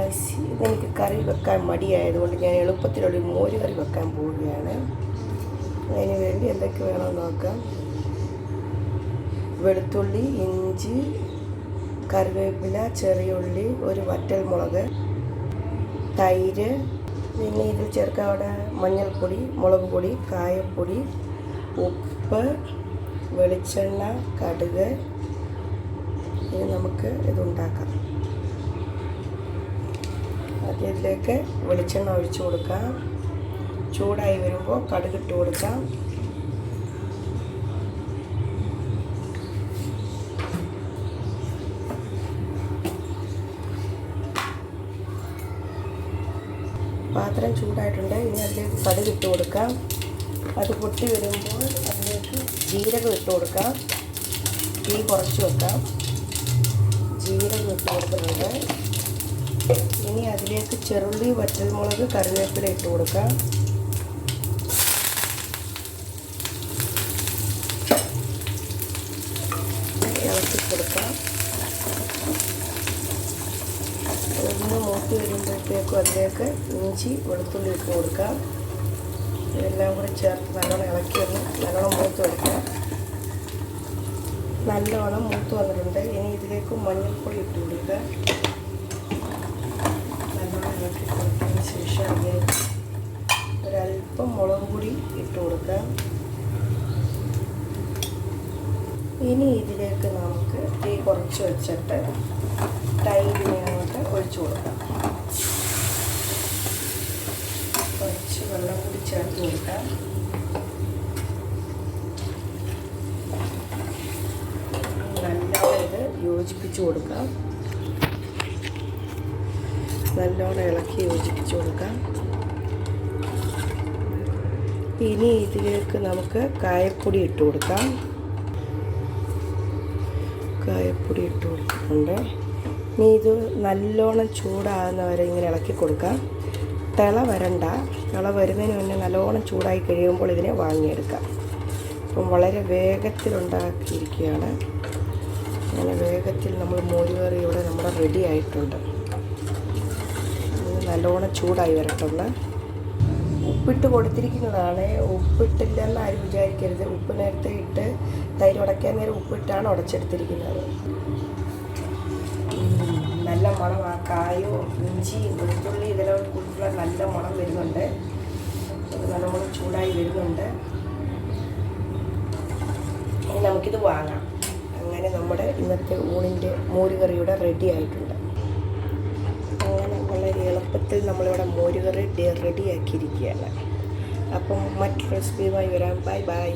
Guys, ഇതെനിക്ക് കറി വെക്കാൻ മടിയായതുകൊണ്ട് ഞാൻ എളുപ്പത്തിലൊരു മോര് കറി വെക്കാൻ പോവുകയാണ്. അതിന് വേണ്ടി എന്തൊക്കെ വേണമെന്ന് നോക്കാം. വെളുത്തുള്ളി, ഇഞ്ചി, കറിവേപ്പില, ചെറിയ ഉള്ളി, ഒരു വറ്റൽമുളക്, തൈര്, പിന്നെ ഇതിൽ ചേർക്കാവിടെ മഞ്ഞൾപ്പൊടി, മുളക് പൊടി, കായപ്പൊടി, ഉപ്പ്, വെളിച്ചെണ്ണ, കടുക്. ഇനി നമുക്ക് ഇതുണ്ടാക്കാം. അതിലേക്ക് വെളിച്ചെണ്ണ ഒഴിച്ചു കൊടുക്കാം. ചൂടായി വരുമ്പോൾ കടുകിട്ട് കൊടുക്കാം. പാത്രം ചൂടായിട്ടുണ്ട്. ഇനി അതിലേക്ക് കടുകിട്ട് കൊടുക്കാം. അത് പൊട്ടി വരുമ്പോൾ അതിലേക്ക് ജീരകം ഇട്ട് കൊടുക്കാം. തീ കുറച്ച് വെക്കാം. ജീരകം ഇട്ട് കൊടുക്കുന്നുണ്ട്. ഇനി അതിലേക്ക് ചെറുള്ളി, വറ്റൽമുളക്, കറിവേപ്പില ഇട്ട് കൊടുക്കാം. ഇളക്കി കൊടുക്കാം. ഒന്ന് മൂത്ത് വരുമ്പോഴത്തേക്കും അതിലേക്ക് ഇഞ്ചി, വെളുത്തുള്ളി ഇട്ട് കൊടുക്കാം. ഇതെല്ലാം കൂടി ചേർത്ത് നല്ലോണം ഇളക്കി നല്ലോണം മൂത്ത് കൊടുക്കാം. നല്ലോണം മൂത്ത് വന്നിട്ടുണ്ട്. ഇനി ഇതിലേക്ക് മഞ്ഞൾപ്പൊടി ഇട്ട് കൊടുക്കുക. നല്ലോണം ഇളക്കി കൊടുത്തതിന് ശേഷം അതിലേക്ക് ഒരല്പം മുളക് പൊടി ഇട്ട് കൊടുക്കാം. ഇനി ഇതിലേക്ക് നമുക്ക് തീ കുറച്ച് വെച്ചിട്ട് തൈരിനെ അങ്ങോട്ട് ഒഴിച്ചു കൊടുക്കാം. കുറച്ച് വെള്ളം കൂടി ചേർത്ത് കൊടുക്കാം. നല്ലോണം ഇത് യോജിപ്പിച്ച് കൊടുക്കാം. നല്ലോണം ഇളക്കി യോജിപ്പിച്ച് കൊടുക്കാം. ഇനി ഇതിലേക്ക് നമുക്ക് കായപ്പൊടി ഇട്ട് കൊടുക്കാം. കായപ്പൊടി ഇട്ട് കൊടുക്കുന്നുണ്ട്. ഇനി ഇത് നല്ലോണം ചൂടാകുന്നവരെ ഇങ്ങനെ ഇളക്കി കൊടുക്കാം. തിള വരണ്ട. തിള വരുന്നതിന് മുന്നേ നല്ലോണം ചൂടായി കഴിയുമ്പോൾ ഇതിനെ വാങ്ങിയെടുക്കാം. അപ്പം വളരെ വേഗത്തിലുണ്ടാക്കിയിരിക്കുകയാണ്. അങ്ങനെ വേഗത്തിൽ നമ്മൾ മോര് കറി ഇവിടെ നമ്മുടെ റെഡി ആയിട്ടുണ്ട്. നല്ലോണം ചൂടായി വരട്ടുള്ള ഉപ്പിട്ട് കൊടുത്തിരിക്കുന്നതാണ്. ഉപ്പിട്ടില്ലെന്ന് ആരും വിചാരിക്കരുത്. ഉപ്പ് നേരത്തെ ഇട്ട് തൈര് ഉടയ്ക്കാൻ നേരം ഉപ്പിട്ടാണ് ഉടച്ചെടുത്തിരിക്കുന്നത്. നല്ല മണം. ആ കായോ ഇഞ്ചി, വെളുത്തുള്ളി ഇതെല്ലാം കൂടിയുള്ള നല്ല മണം വരുന്നുണ്ട്. നല്ലോണം ചൂടായി വരുന്നുണ്ട്. ഇനി നമുക്കിത് വാങ്ങാം. അങ്ങനെ നമ്മുടെ ഇന്നത്തെ ഊണിൻ്റെ മോരുകറിയുടെ റെഡി ആയിട്ടുണ്ട്. അങ്ങനെ വളരെ എളുപ്പത്തിൽ നമ്മളിവിടെ മോരുകറി റെഡിയാക്കിയിരിക്കുകയാണ്. അപ്പം മറ്റൊരു റെസിപ്പിയുമായി വരാം. Bye bye.